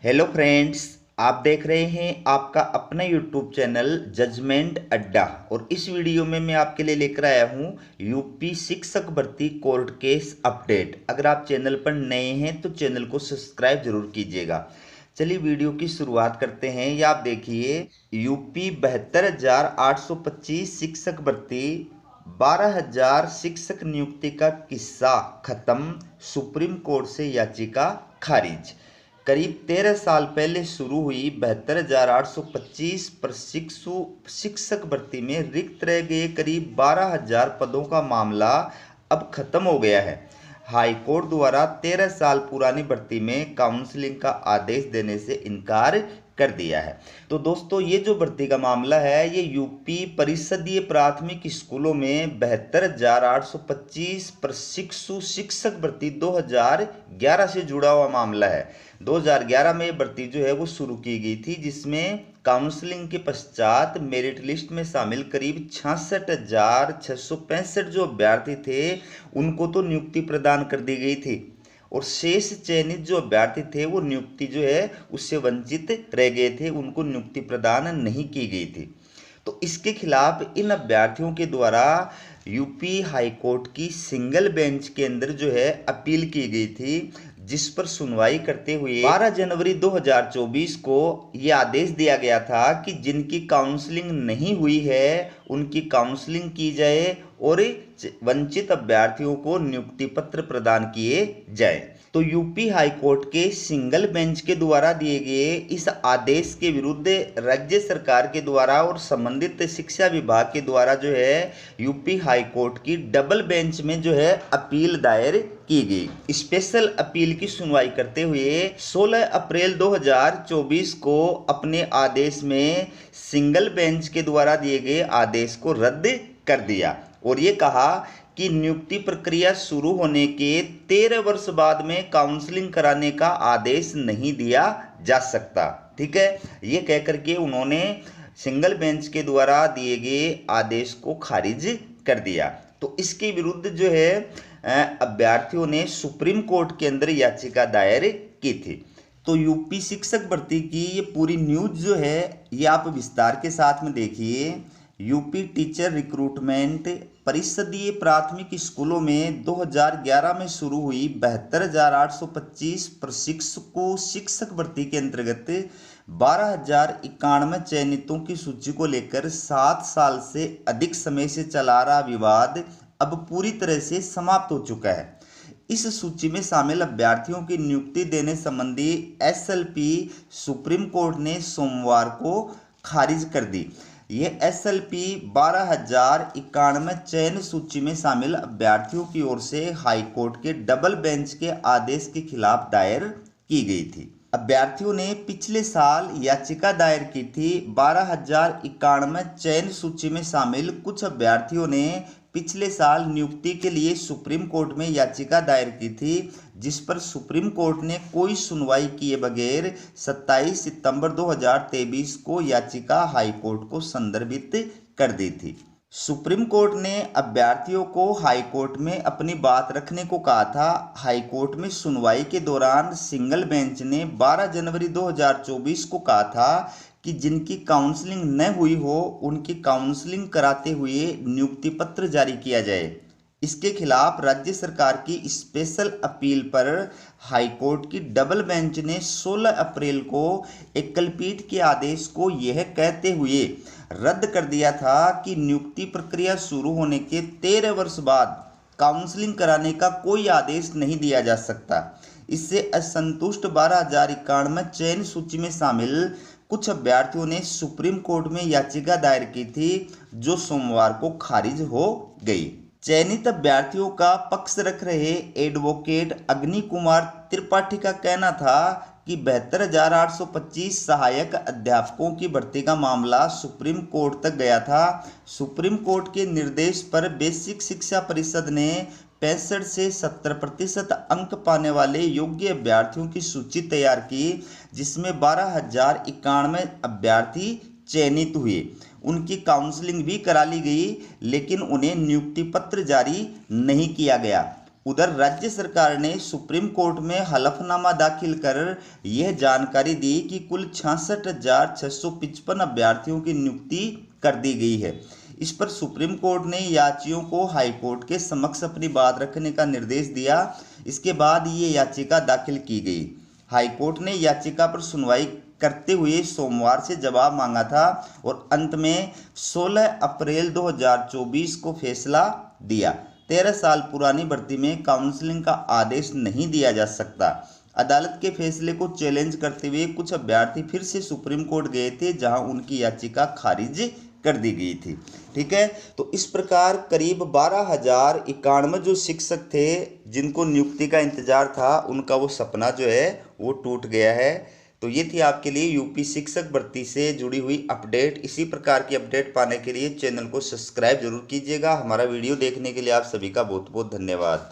Hello friends, आप देख रहे हैं आपका अपना यूट्यूब चैनल जजमेंट अड्डा। और इस वीडियो में मैं आपके लिए लेकर आया हूं यूपी शिक्षक भर्ती कोर्ट केस अपडेट। अगर आप चैनल पर नए हैं तो चैनल को सब्सक्राइब जरूर कीजिएगा। चलिए वीडियो की शुरुआत करते हैं। ये आप देखिए, यूपी 72,825 शिक्षक भर्ती, 12,000 शिक्षक नियुक्ति का किस्सा खत्म, सुप्रीम कोर्ट से याचिका खारिज। करीब 13 साल पहले शुरू हुई 72,825 प्रशिक्षु शिक्षक भर्ती में रिक्त रह गए करीब 12,000 पदों का मामला अब खत्म हो गया है। हाई कोर्ट द्वारा 13 साल पुरानी भर्ती में काउंसलिंग का आदेश देने से इनकार कर दिया है। तो दोस्तों, ये जो भर्ती का मामला है, ये यूपी परिषदीय प्राथमिक स्कूलों में 72,825 प्रशिक्षु शिक्षक भर्ती 2011 से जुड़ा हुआ मामला है। 2011 में भर्ती जो है वो शुरू की गई थी, जिसमें काउंसलिंग के पश्चात मेरिट लिस्ट में शामिल करीब 66,665 जो अभ्यर्थी थे उनको तो नियुक्ति प्रदान कर दी गई थी, और शेष चयनित जो अभ्यर्थी थे वो नियुक्ति जो है उससे वंचित रह गए थे, उनको नियुक्ति प्रदान नहीं की गई थी। तो इसके खिलाफ इन अभ्यर्थियों के द्वारा यूपी हाई कोर्ट की सिंगल बेंच के अंदर जो है अपील की गई थी, जिस पर सुनवाई करते हुए 12 जनवरी 2024 को यह आदेश दिया गया था कि जिनकी काउंसलिंग नहीं हुई है उनकी काउंसलिंग की जाए और वंचित अभ्यर्थियों को नियुक्ति पत्र प्रदान किए जाए। तो यूपी हाई कोर्ट के सिंगल बेंच के द्वारा दिए गए इस आदेश के विरुद्ध राज्य सरकार के द्वारा और संबंधित शिक्षा विभाग के द्वारा जो है यूपी हाई कोर्ट की डबल बेंच में जो है अपील दायर की गई। स्पेशल अपील की सुनवाई करते हुए 16 अप्रैल 2024 को अपने आदेश में सिंगल बेंच के द्वारा दिए गए आदेश को रद्द कर दिया और ये कहा कि नियुक्ति प्रक्रिया शुरू होने के 13 वर्ष बाद में काउंसलिंग कराने का आदेश नहीं दिया जा सकता। ठीक है, ये कह करके उन्होंने सिंगल बेंच के द्वारा दिए गए आदेश को खारिज कर दिया। तो इसके विरुद्ध जो है अभ्यर्थियों ने सुप्रीम कोर्ट के अंदर याचिका दायर की थी। तो यूपी शिक्षक भर्ती की ये पूरी न्यूज जो है ये आप विस्तार के साथ में देखिए। यूपी टीचर रिक्रूटमेंट परिषदीय प्राथमिक स्कूलों में 2011 में शुरू हुई 72,825 प्रशिक्षु शिक्षक भर्ती के अंतर्गत 12,091 चयनितों की सूची को लेकर 7 साल से अधिक समय से चला रहा विवाद अब पूरी तरह से समाप्त हो चुका है। इस सूची में शामिल अभ्यर्थियों की नियुक्ति देने संबंधी एसएलपी सुप्रीम कोर्ट ने सोमवार को खारिज कर दी। ये एसएलपी 12,091 चयन सूची में शामिल अभ्यर्थियों की ओर से हाई कोर्ट के डबल बेंच के आदेश के खिलाफ दायर की गई थी। अभ्यर्थियों ने पिछले साल याचिका दायर की थी। 12,091 चयन सूची में शामिल कुछ अभ्यर्थियों ने पिछले साल नियुक्ति के लिए सुप्रीम कोर्ट में याचिका दायर की थी, जिस पर सुप्रीम कोर्ट ने कोई सुनवाई किए बगैर 27 सितंबर 2023 को याचिका हाई कोर्ट को संदर्भित कर दी थी। सुप्रीम कोर्ट ने अभ्यर्थियों को हाई कोर्ट में अपनी बात रखने को कहा था। हाई कोर्ट में सुनवाई के दौरान सिंगल बेंच ने 12 जनवरी 2024 को कहा था कि जिनकी काउंसलिंग न हुई हो उनकी काउंसलिंग कराते हुए नियुक्ति पत्र जारी किया जाए। इसके खिलाफ राज्य सरकार की स्पेशल अपील पर हाई कोर्ट की डबल बेंच ने 16 अप्रैल को एकलपीठ के आदेश को यह कहते हुए रद्द कर दिया था कि नियुक्ति प्रक्रिया शुरू होने के 13 वर्ष बाद काउंसलिंग कराने का कोई आदेश नहीं दिया जा सकता। इससे असंतुष्ट 12,091 चयन सूची में शामिल कुछ अभ्यर्थियों ने सुप्रीम कोर्ट में याचिका दायर की थी, जो सोमवार को खारिज हो गई। चयनित अभ्यर्थियों का पक्ष रख रहे एडवोकेट अग्नि कुमार त्रिपाठी का कहना था कि 72,825 सहायक अध्यापकों की भर्ती का मामला सुप्रीम कोर्ट तक गया था। सुप्रीम कोर्ट के निर्देश पर बेसिक शिक्षा परिषद ने 65 से 70% अंक पाने वाले योग्य अभ्यर्थियों की सूची तैयार की, जिसमें 12,091 अभ्यर्थी चयनित हुए। उनकी काउंसलिंग भी करा ली गई, लेकिन उन्हें नियुक्ति पत्र जारी नहीं किया गया। उधर राज्य सरकार ने सुप्रीम कोर्ट में हलफनामा दाखिल कर यह जानकारी दी कि कुल 66,655 अभ्यर्थियों की नियुक्ति कर दी गई है। इस पर सुप्रीम कोर्ट ने याचियों को हाई कोर्ट के समक्ष अपनी बात रखने का निर्देश दिया। इसके बाद ये याचिका दाखिल की गई। हाई कोर्ट ने याचिका पर सुनवाई करते हुए सोमवार से जवाब मांगा था और अंत में 16 अप्रैल 2024 को फैसला दिया। 13 साल पुरानी भर्ती में काउंसलिंग का आदेश नहीं दिया जा सकता। अदालत के फैसले को चैलेंज करते हुए कुछ अभ्यर्थी फिर से सुप्रीम कोर्ट गए थे, जहां उनकी याचिका खारिज कर दी गई थी। ठीक है, तो इस प्रकार करीब 12,091 जो शिक्षक थे जिनको नियुक्ति का इंतजार था, उनका वो सपना जो है वो टूट गया है। तो ये थी आपके लिए यूपी शिक्षक भर्ती से जुड़ी हुई अपडेट। इसी प्रकार की अपडेट पाने के लिए चैनल को सब्सक्राइब जरूर कीजिएगा। हमारा वीडियो देखने के लिए आप सभी का बहुत बहुत धन्यवाद।